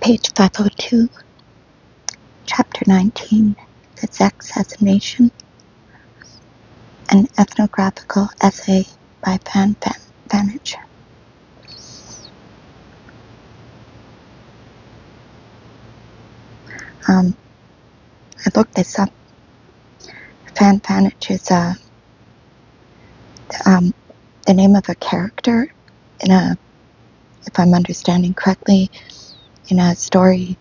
Page 502, Chapter 19, The Zeks as a Nation, an ethnographical essay by Vanich. I looked this up. Vanich is the name of a character in if I'm understanding correctly, in a story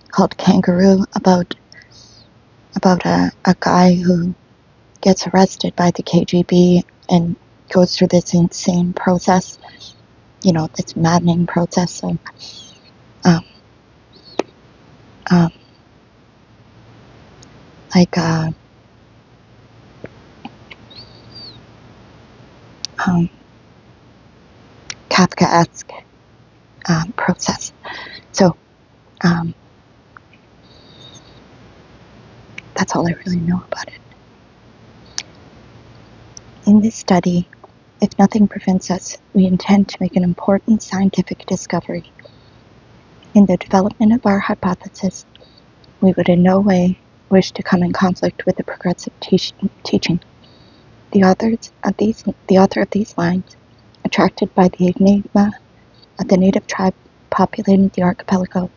called Kangaroo about a guy who gets arrested by the KGB and goes through this insane process, this maddening process. So, Kafkaesque process. So, that's all I really know about it. In this study, if nothing prevents us, we intend to make an important scientific discovery. In the development of our hypothesis, we would in no way wish to come in conflict with the progressive teaching. The author of these lines, attracted by the enigma of the native tribe populating the archipelago,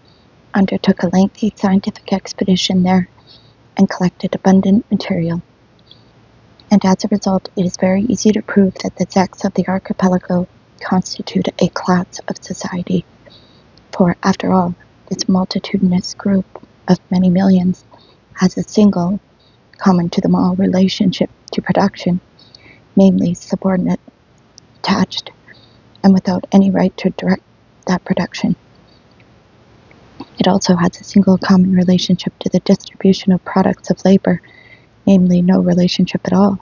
undertook a lengthy scientific expedition there and collected abundant material. And as a result, it is very easy to prove that the Zeks of the archipelago constitute a class of society. For, after all, this multitudinous group of many millions has a single, common to them all, relationship to production, namely subordinate, attached, and without any right to direct that production. It also has a single common relationship to the distribution of products of labor, namely no relationship at all,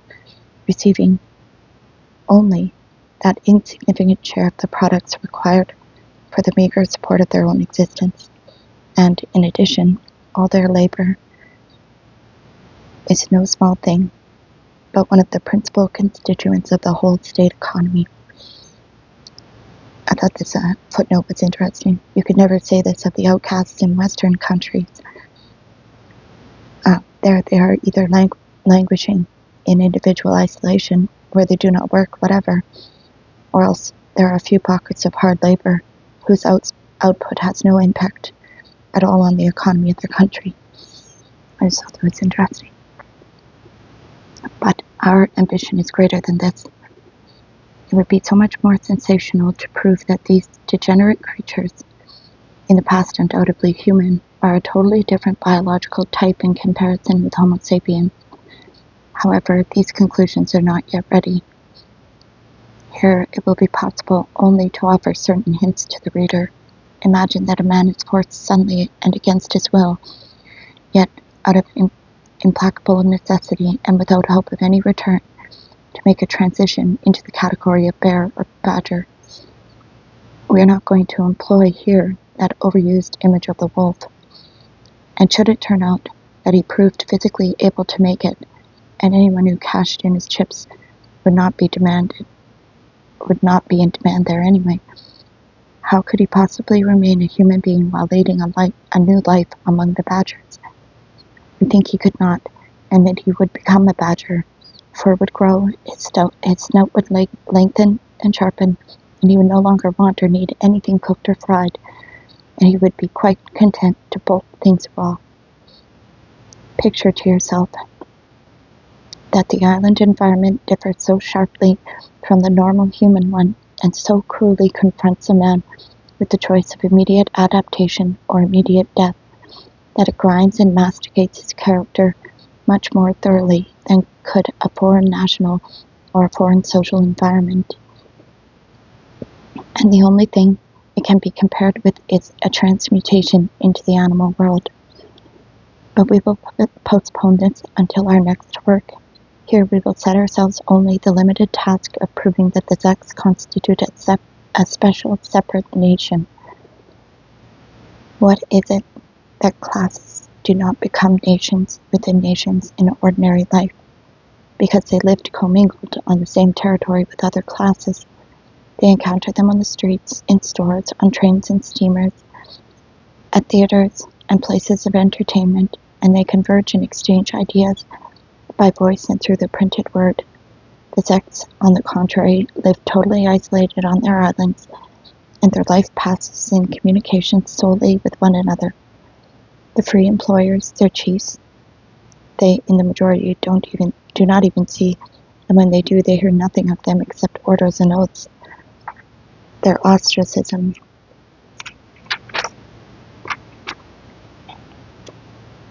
receiving only that insignificant share of the products required for the meager support of their own existence. And in addition, all their labor is no small thing, but one of the principal constituents of the whole state economy. I thought this footnote was interesting. You could never say this of the outcasts in Western countries. There they are either languishing in individual isolation, where they do not work whatever, or else there are a few pockets of hard labor whose output has no impact at all on the economy of their country. I just thought that was interesting. But our ambition is greater than this. It would be so much more sensational to prove that these degenerate creatures, in the past undoubtedly human, are a totally different biological type in comparison with Homo sapiens. However, these conclusions are not yet ready. Here it will be possible only to offer certain hints to the reader. Imagine that a man is forced suddenly and against his will, yet out of implacable necessity and without hope of any return, to make a transition into the category of bear or badger. We are not going to employ here that overused image of the wolf. And should it turn out that he proved physically able to make it, and anyone who cashed in his chips would not be in demand there anyway, how could he possibly remain a human being while leading a new life among the badgers? We think he could not, and that he would become a badger. Fur would grow, his snout would lengthen and sharpen, and he would no longer want or need anything cooked or fried, and he would be quite content to bolt things raw. Picture to yourself that the island environment differs so sharply from the normal human one, and so cruelly confronts a man with the choice of immediate adaptation or immediate death, that it grinds and masticates his character much more thoroughly than could a foreign national or a foreign social environment. And the only thing it can be compared with is a transmutation into the animal world. But we will postpone this until our next work. Here we will set ourselves only the limited task of proving that the Zeks constitute a special separate nation. What is it that classes do not become nations within nations in ordinary life, because they lived commingled on the same territory with other classes? They encounter them on the streets, in stores, on trains and steamers, at theaters and places of entertainment, and they converge and exchange ideas by voice and through the printed word. The Zeks, on the contrary, live totally isolated on their islands, and their life passes in communication solely with one another. The free employers, their chiefs, they, in the majority, do not even see, and when they do, they hear nothing of them except orders and oaths. Their ostracism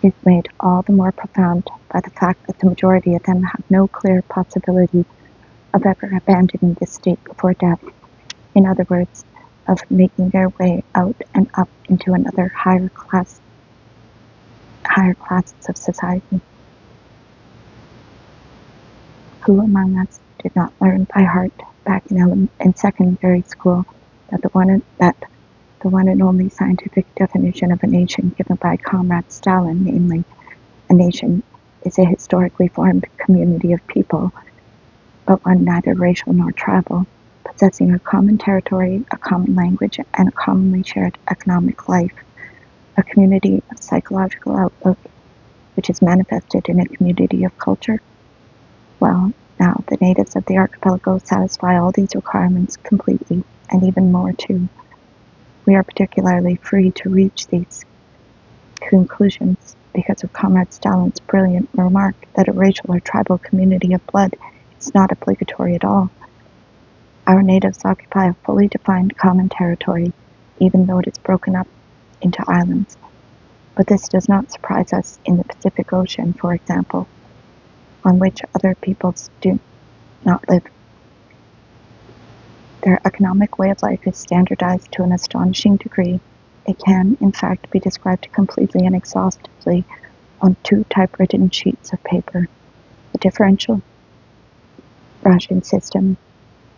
is made all the more profound by the fact that the majority of them have no clear possibility of ever abandoning this state before death. In other words, of making their way out and up into another higher classes of society. Who among us did not learn by heart back in secondary school that the one and only scientific definition of a nation given by Comrade Stalin, namely, a nation is a historically formed community of people, but one neither racial nor tribal, possessing a common territory, a common language, and a commonly shared economic life, a community of psychological outlook, which is manifested in a community of culture? Well, now, the natives of the archipelago satisfy all these requirements completely, and even more too. We are particularly free to reach these conclusions because of Comrade Stalin's brilliant remark that a racial or tribal community of blood is not obligatory at all. Our natives occupy a fully defined common territory, even though it is broken up into islands. But this does not surprise us in the Pacific Ocean, for example, on which other peoples do not live. Their economic way of life is standardized to an astonishing degree. It can, in fact, be described completely and exhaustively on 2 typewritten sheets of paper. The differential ration system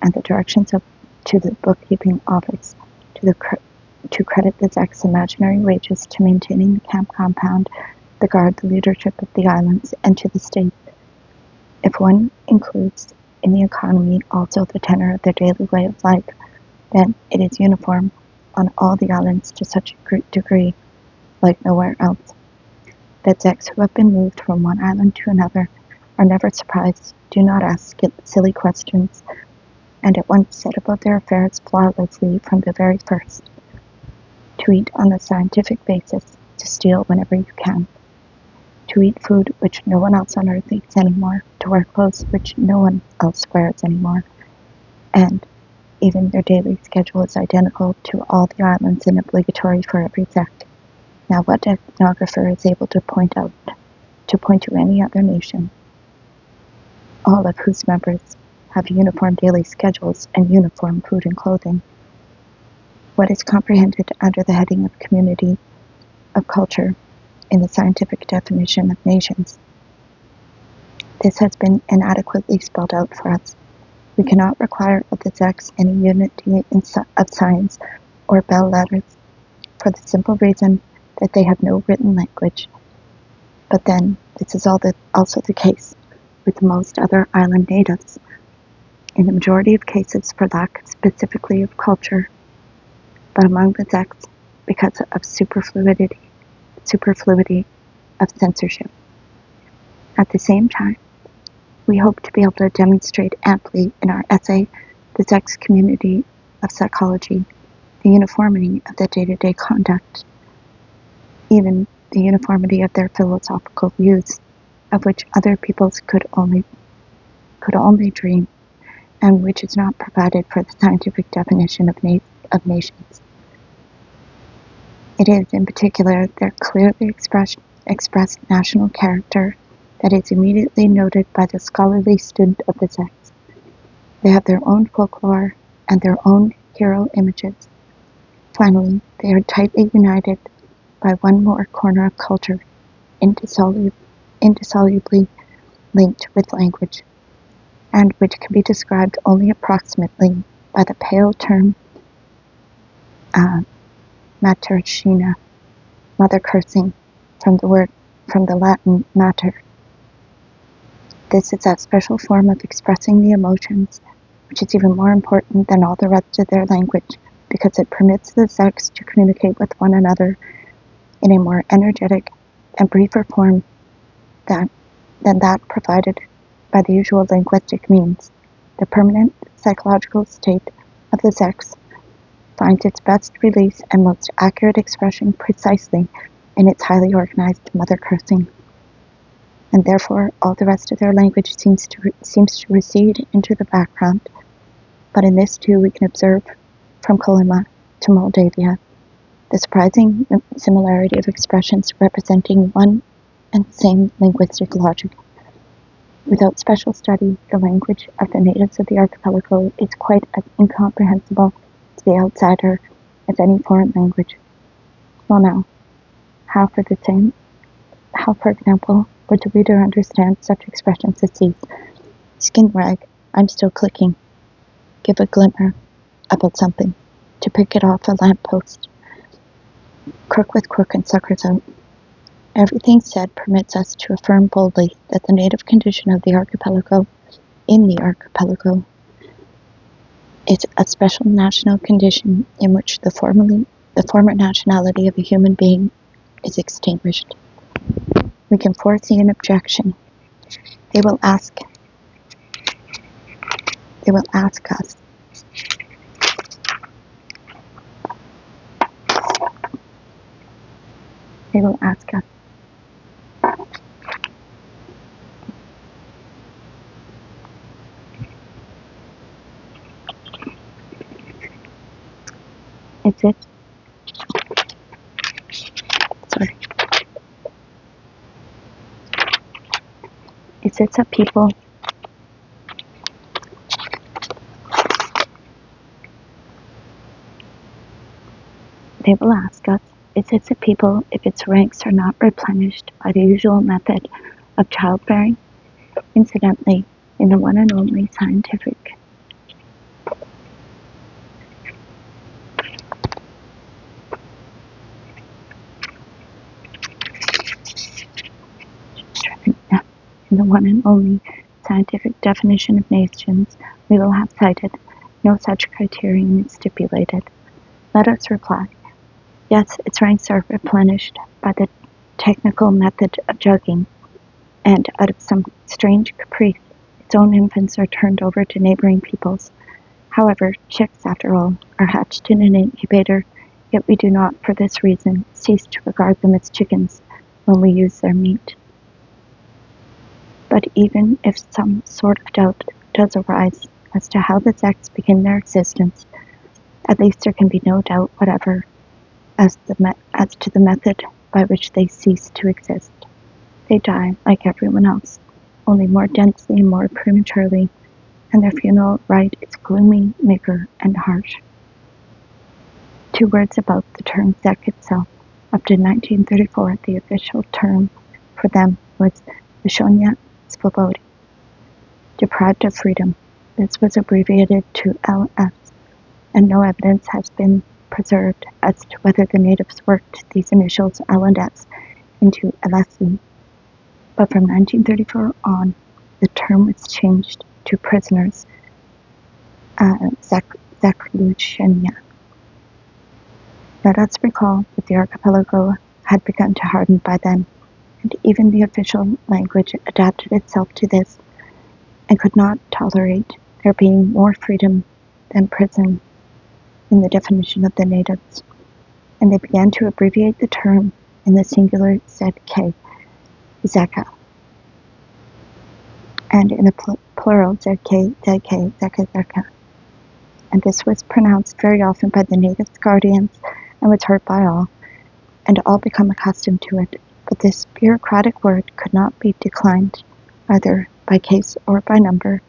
and the directions to the bookkeeping office to credit the Zeks imaginary wages to maintaining the camp compound, the guard, the leadership of the islands, and to the state. If one includes in the economy also the tenor of their daily way of life, then it is uniform on all the islands to such a great degree, like nowhere else, that Zeks who have been moved from one island to another are never surprised, do not ask silly questions, and at once set about their affairs flawlessly from the very first. To eat on a scientific basis, to steal whenever you can, to eat food which no one else on earth eats anymore, to wear clothes which no one else wears anymore, and even their daily schedule is identical to all the islands and obligatory for every sect. Now what ethnographer is able to point to any other nation, all of whose members have uniform daily schedules and uniform food and clothing? What is comprehended under the heading of community of culture in the scientific definition of nations? This has been inadequately spelled out for us. We cannot require of the Zeks any unity of signs or bell letters, for the simple reason that they have no written language. But then, this is also the case with most other island natives, in the majority of cases for lack specifically of culture, but among the Zeks, because of superfluity of censorship. At the same time, we hope to be able to demonstrate amply in our essay, The Zeks Community of Psychology, the uniformity of their day-to-day conduct, even the uniformity of their philosophical views, of which other peoples could only dream, and which is not provided for the scientific definition of nations. It is, in particular, their clearly expressed national character that is immediately noted by the scholarly student of the Zeks. They have their own folklore and their own hero images. Finally, they are tightly united by one more corner of culture, indissolubly linked with language, and which can be described only approximately by the pale term materschina, mother cursing, from the Latin mater. This is that special form of expressing the emotions, which is even more important than all the rest of their language, because it permits the Zeks to communicate with one another in a more energetic and briefer form than that provided by the usual linguistic means. The permanent psychological state of the Zeks finds its best release and most accurate expression precisely in its highly organized mother cursing. And therefore all the rest of their language seems to recede into the background. But in this too we can observe, from Kolyma to Moldavia, the surprising similarity of expressions representing one and the same linguistic logic. Without special study, the language of the natives of the archipelago is quite as incomprehensible to the outsider as any foreign language. Well now, how, for example, would the reader understand such expressions as these? Skin rag, I'm still clicking. Give a glimmer about something. To pick it off a lamppost. Crook with crook and suckers out. Everything said permits us to affirm boldly that the native condition of the archipelago, in the archipelago, is a special national condition in which the former nationality of a human being is extinguished. We can foresee an objection. They will ask us. Is it a people? They will ask us, is it a people if its ranks are not replenished by the usual method of childbearing? Incidentally, in the one and only scientific definition of nations we will have cited, no such criterion is stipulated. Let us reply, yes, its ranks are replenished by the technical method of jugging, and out of some strange caprice, its own infants are turned over to neighboring peoples. However, chicks, after all, are hatched in an incubator, yet we do not, for this reason, cease to regard them as chickens when we use their meat. But even if some sort of doubt does arise as to how the Zeks begin their existence, at least there can be no doubt whatever as to the method by which they cease to exist. They die like everyone else, only more densely and more prematurely, and their funeral rite is gloomy, meager, and harsh. 2 words about the term Zek itself. Up to 1934, the official term for them was Lishonye Svobody, deprived of freedom. This was abbreviated to LS, and no evidence has been preserved as to whether the natives worked these initials L and S into LSE. But from 1934 on, the term was changed to prisoners, Zakluchenia. Let us recall that the archipelago had begun to harden by then, and even the official language adapted itself to this, and could not tolerate there being more freedom than prison in the definition of the natives, and they began to abbreviate the term in the singular ZK, Zeka, and in the plural ZK, Zeka, Zeka. And this was pronounced very often by the natives' guardians and was heard by all, and all become accustomed to it. But this bureaucratic word could not be declined, either by case or by number.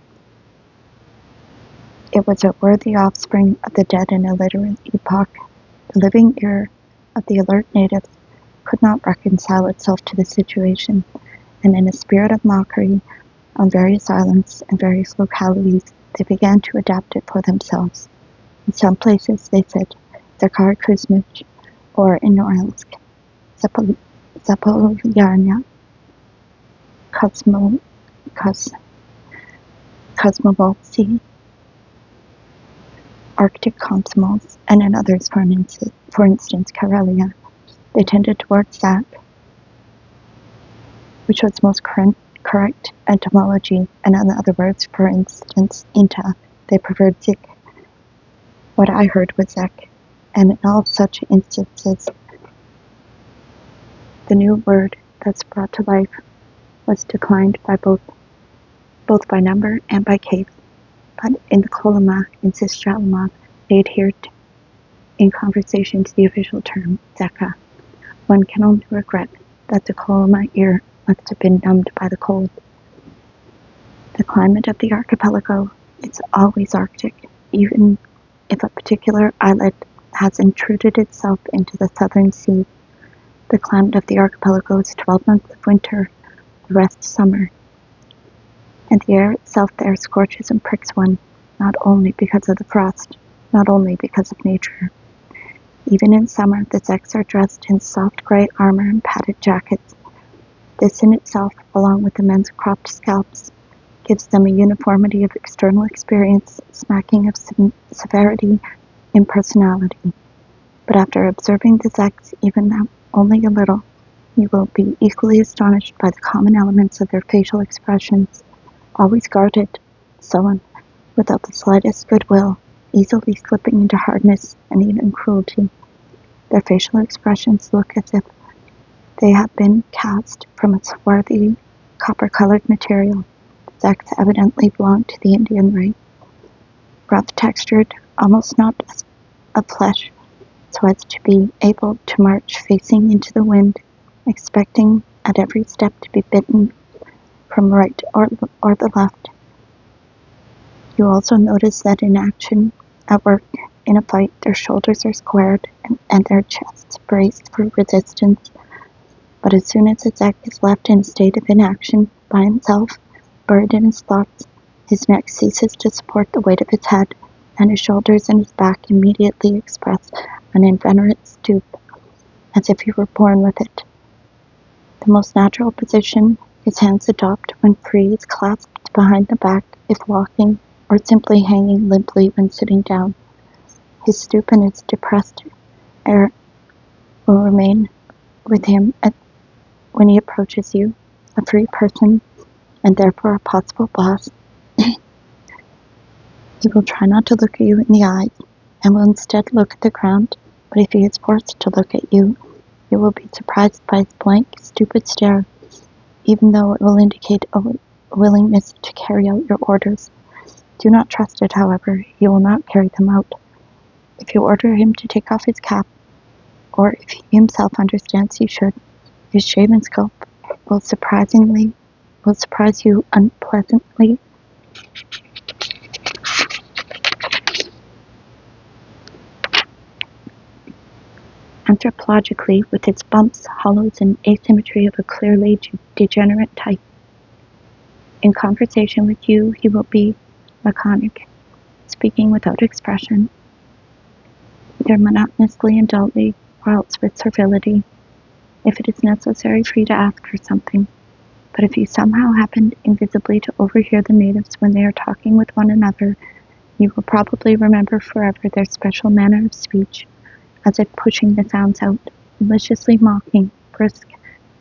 It was a worthy offspring of the dead and illiterate epoch. The living ear of the alert natives could not reconcile itself to the situation, and in a spirit of mockery, on various islands and various localities, they began to adapt it for themselves. In some places they said Zakar Kuzmich, or in Norilsk, Zapolyarnya, Kosmovoltsy, Arctic Komsomols, and in others, for instance, Karelia. They tended towards that which was most correct etymology, and in other words, for instance, Inta, they preferred Zik. What I heard was Zek, and in all such instances, the new word that's brought to life was declined by both by number and by case. But in the Kolyma and Sisjalma, they adhered in conversation to the official term, Zeka. One can only regret that the Kolyma ear must have been numbed by the cold. The climate of the archipelago is always Arctic, even if a particular islet has intruded itself into the southern sea. The climate of the archipelago is 12 months of winter, the rest summer. And the air itself there scorches and pricks one, not only because of the frost, not only because of nature. Even in summer, the Zeks are dressed in soft gray armor and padded jackets. This in itself, along with the men's cropped scalps, gives them a uniformity of external experience, smacking of severity in personality. But after observing the Zeks even only a little, you will be equally astonished by the common elements of their facial expressions, always guarded, sullen, without the slightest goodwill, easily slipping into hardness and even cruelty. Their facial expressions look as if they have been cast from a swarthy, copper-colored material. The Zeks evidently belong to the Indian race. Rough-textured, almost not of flesh, so as to be able to march facing into the wind, expecting at every step to be bitten from right or the left. You also notice that in action, at work, in a fight, their shoulders are squared and their chests braced for resistance. But as soon as a Zek is left in a state of inaction, by himself, buried in his thoughts, his neck ceases to support the weight of his head, and his shoulders and his back immediately express an inveterate stoop, as if he were born with it. The most natural position his hands adopt when free is clasped behind the back if walking, or simply hanging limply when sitting down. His stoop and his depressed air will remain with him when he approaches you, a free person, and therefore a possible boss. He will try not to look at you in the eyes, and will instead look at the ground, but if he is forced to look at you, you will be surprised by his blank, stupid stare, even though it will indicate a willingness to carry out your orders. Do not trust it, however, he will not carry them out. If you order him to take off his cap, or if he himself understands he should, his shaven scalp will surprise you unpleasantly. Anthropologically, with its bumps, hollows, and asymmetry of a clearly degenerate type. In conversation with you, he will be laconic, speaking without expression, either monotonously and dully, or else with servility, if it is necessary for you to ask for something. But if you somehow happen invisibly to overhear the natives when they are talking with one another, you will probably remember forever their special manner of speech, as if pushing the sounds out, maliciously mocking, brisk,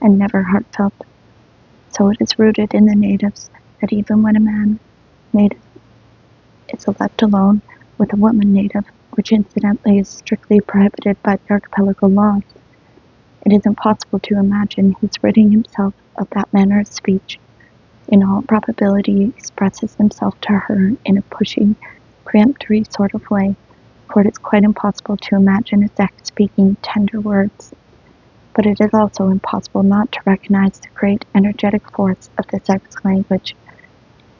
and never heartfelt. So it is rooted in the natives that even when a man native is left alone with a woman native, which incidentally is strictly prohibited by the archipelago laws, it is impossible to imagine he's ridding himself of that manner of speech. In all probability, he expresses himself to her in a pushy, peremptory sort of way, for it is quite impossible to imagine a Zek speaking tender words. But it is also impossible not to recognize the great energetic force of the Zeks language.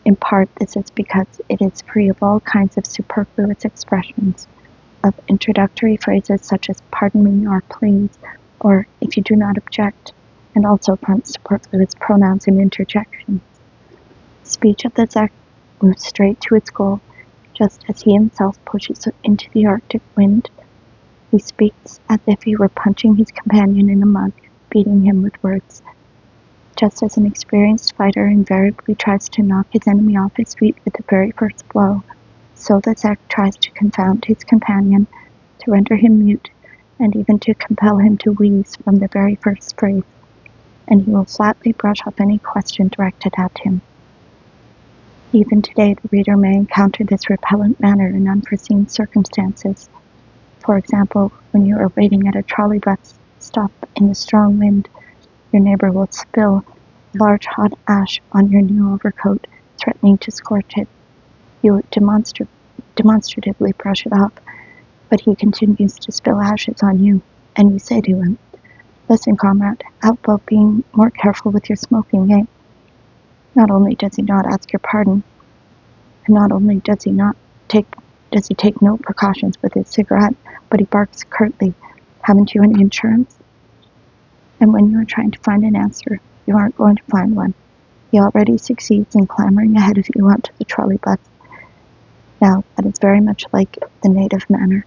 In part, this is because it is free of all kinds of superfluous expressions, of introductory phrases such as "pardon me" or "please," or "if you do not object," and also from superfluous pronouns and interjections. Speech of the Zek moves straight to its goal, just as he himself pushes into the Arctic wind. He speaks as if he were punching his companion in a mug, beating him with words. Just as an experienced fighter invariably tries to knock his enemy off his feet with the very first blow, so the Zek tries to confound his companion, to render him mute, and even to compel him to wheeze from the very first phrase, and he will flatly brush off any question directed at him. Even today, the reader may encounter this repellent manner in unforeseen circumstances. For example, when you are waiting at a trolley bus stop in the strong wind, your neighbor will spill large hot ash on your new overcoat, threatening to scorch it. You demonstratively brush it off, but he continues to spill ashes on you, and you say to him, "Listen, comrade, how about being more careful with your smoking, eh?" Not only does he not ask your pardon, and not only does he take no precautions with his cigarette, but he barks curtly, "Haven't you any insurance?" And when you are trying to find an answer, you aren't going to find one. He already succeeds in clambering ahead of you onto the trolley bus. Now, that is very much like the native manner.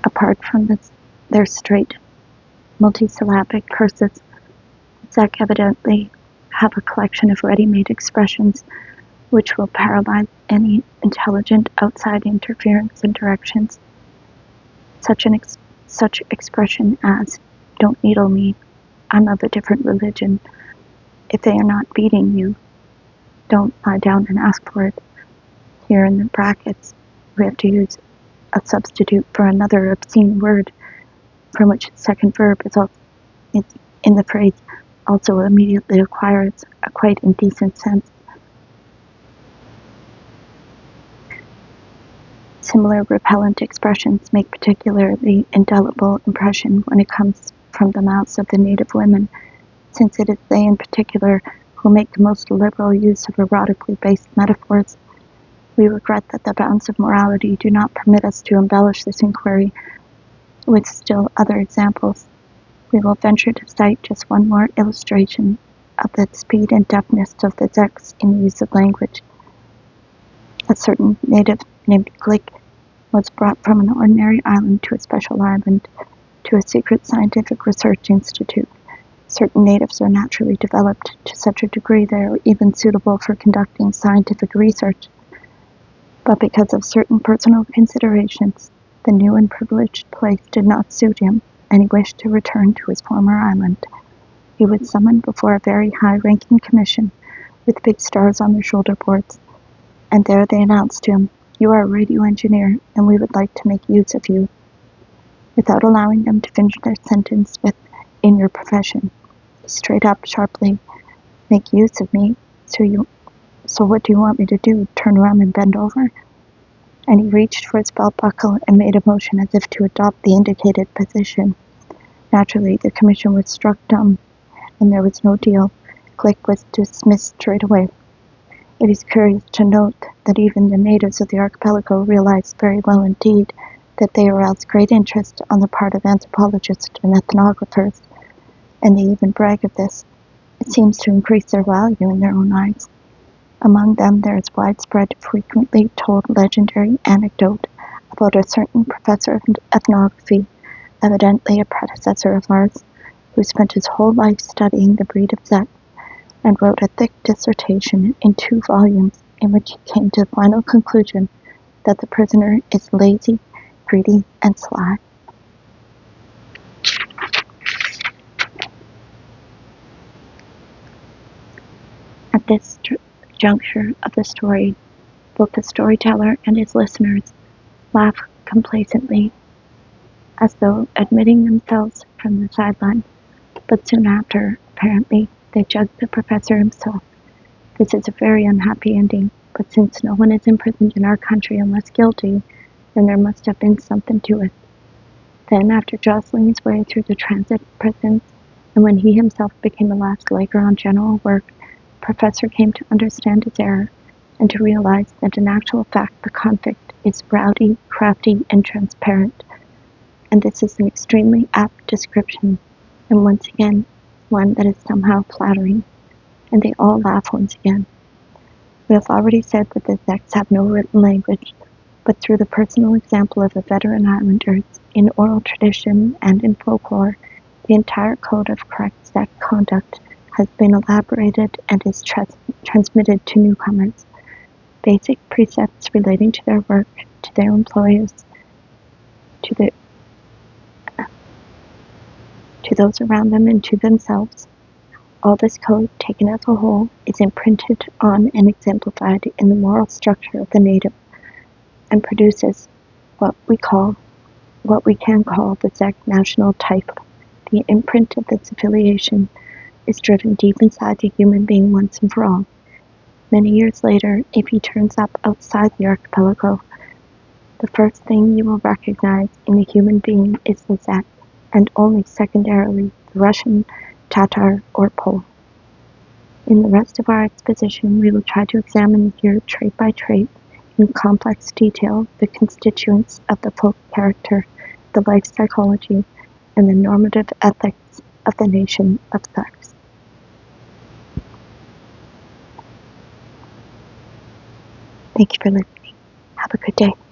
Apart from their straight, multisyllabic curses, Zek evidently have a collection of ready-made expressions which will paralyze any intelligent outside interference and directions. Such expression as, "Don't needle me, I'm of a different religion. If they are not feeding you, don't lie down and ask for it." Here in the brackets, we have to use a substitute for another obscene word, from which the second verb is in the phrase also immediately acquires a quite indecent sense. Similar repellent expressions make particularly indelible impression when it comes from the mouths of the native women, since it is they in particular who make the most liberal use of erotically based metaphors. We regret that the bounds of morality do not permit us to embellish this inquiry with still other examples. We will venture to cite just one more illustration of the speed and deftness of the Zeks in the use of language. A certain native named Glick was brought from an ordinary island to a special island, to a secret scientific research institute. Certain natives are naturally developed to such a degree they are even suitable for conducting scientific research. But because of certain personal considerations, the new and privileged place did not suit him, and he wished to return to his former island. He was summoned before a very high-ranking commission, with big stars on their shoulder boards, and there they announced to him, "You are a radio engineer, and we would like to make use of you." Without allowing them to finish their sentence with, "in your profession," he straight up sharply, "Make use of me? So what do you want me to do, turn around and bend over?" And he reached for his belt buckle and made a motion as if to adopt the indicated position. Naturally, the commission was struck dumb, and there was no deal. Glick was dismissed straight away. It is curious to note that even the natives of the archipelago realized very well indeed that they aroused great interest on the part of anthropologists and ethnographers, and they even brag of this. It seems to increase their value in their own eyes. Among them there is widespread, frequently told legendary anecdote about a certain professor of ethnography, evidently a predecessor of ours, who spent his whole life studying the breed of Zek, and wrote a thick dissertation in 2 volumes in which he came to the final conclusion that the prisoner is lazy, greedy, and sly. At this juncture of the story, both the storyteller and his listeners laugh complacently, as though admitting themselves from the sideline, but soon after, apparently, they judge the professor himself. This is a very unhappy ending, but since no one is imprisoned in our country unless guilty, then there must have been something to it. Then, after jostling his way through the transit prisons, and when he himself became the last lager on general work, the professor came to understand his error, and to realize that in actual fact the convict is rowdy, crafty, and transparent. And this is an extremely apt description, and once again, one that is somehow flattering, and they all laugh once again. We have already said that the Zeks have no written language, but through the personal example of the veteran islanders, in oral tradition and in folklore, the entire code of correct Zek conduct has been elaborated and is transmitted to newcomers. Basic precepts relating to their work, to their employers, to to those around them and to themselves. All this code, taken as a whole, is imprinted on and exemplified in the moral structure of the native, and produces what we can call the Zek national type. The imprint of this affiliation is driven deep inside the human being once and for all. Many years later, if he turns up outside the archipelago, the first thing you will recognize in the human being is the Zek, and only secondarily the Russian, Tatar, or Pole. In the rest of our exposition, we will try to examine here, trait by trait, in complex detail, the constituents of the folk character, the life psychology, and the normative ethics of the nation of Zeks. Thank you for listening. Have a good day.